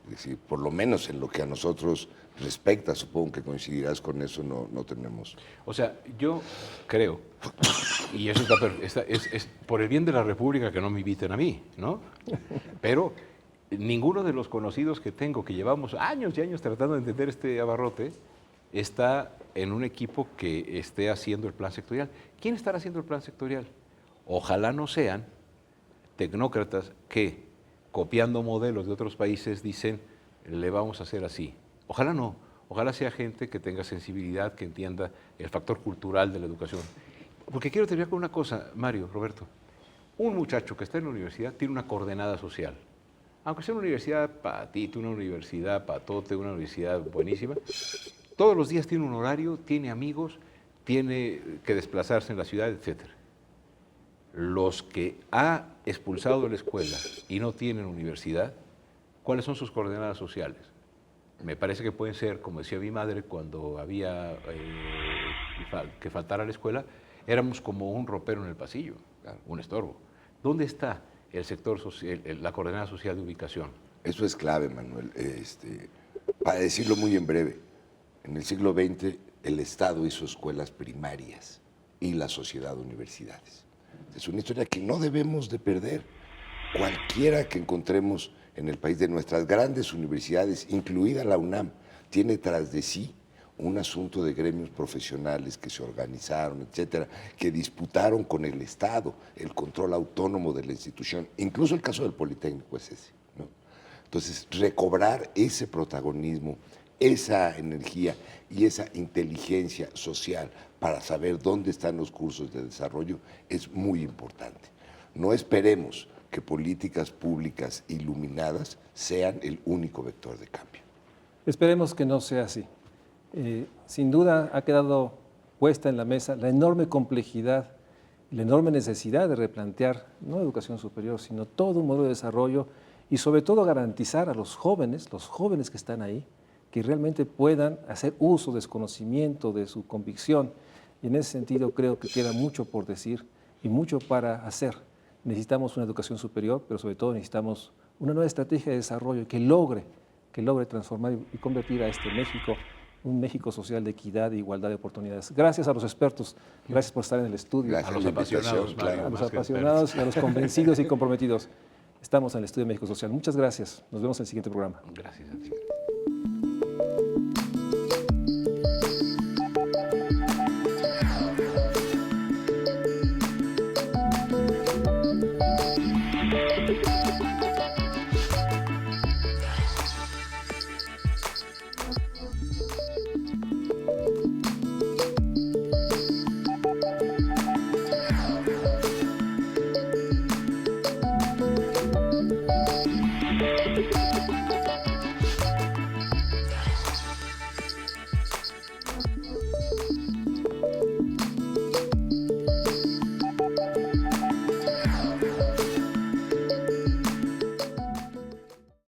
Es decir, por lo menos en lo que a nosotros respecta, supongo que coincidirás con eso, no tenemos. O sea, yo creo, y eso es por el bien de la República que no me inviten a mí, ¿no? Pero ninguno de los conocidos que tengo, que llevamos años y años tratando de entender este abarrote, está en un equipo que esté haciendo el plan sectorial. ¿Quién estará haciendo el plan sectorial? Ojalá no sean tecnócratas que copiando modelos de otros países, dicen, le vamos a hacer así. Ojalá no, ojalá sea gente que tenga sensibilidad, que entienda el factor cultural de la educación. Porque quiero terminar con una cosa, Mario, Roberto. Un muchacho que está en la universidad tiene una coordenada social. Aunque sea una universidad patito, una universidad patote, una universidad buenísima, todos los días tiene un horario, tiene amigos, tiene que desplazarse en la ciudad, etc. Los que ha expulsado de la escuela y no tienen universidad, ¿cuáles son sus coordenadas sociales? Me parece que pueden ser, como decía mi madre, cuando había que faltar a la escuela, éramos como un ropero en el pasillo, un estorbo. ¿Dónde está el sector social, la coordenada social de ubicación? Eso es clave, Manuel. Para decirlo muy en breve, en el siglo XX el Estado hizo escuelas primarias y la sociedad universidades. Es una historia que no debemos de perder. Cualquiera que encontremos en el país de nuestras grandes universidades, incluida la UNAM, tiene tras de sí un asunto de gremios profesionales que se organizaron, etcétera, que disputaron con el Estado el control autónomo de la institución. Incluso el caso del Politécnico es ese, ¿no? Entonces, recobrar ese protagonismo, esa energía y esa inteligencia social para saber dónde están los cursos de desarrollo es muy importante. No esperemos que políticas públicas iluminadas sean el único vector de cambio. Esperemos que no sea así. Sin duda ha quedado puesta en la mesa la enorme complejidad, la enorme necesidad de replantear no educación superior, sino todo un modelo de desarrollo y sobre todo garantizar a los jóvenes que están ahí, que realmente puedan hacer uso de su conocimiento, de su convicción. Y en ese sentido creo que queda mucho por decir y mucho para hacer. Necesitamos una educación superior, pero sobre todo necesitamos una nueva estrategia de desarrollo que logre transformar y convertir a este México un México social de equidad e igualdad de oportunidades. Gracias a los expertos, gracias por estar en el estudio. Gracias a los apasionados, claro, a los apasionados y a los convencidos y comprometidos. Estamos en el Estudio de México Social. Muchas gracias. Nos vemos en el siguiente programa. Gracias a ti.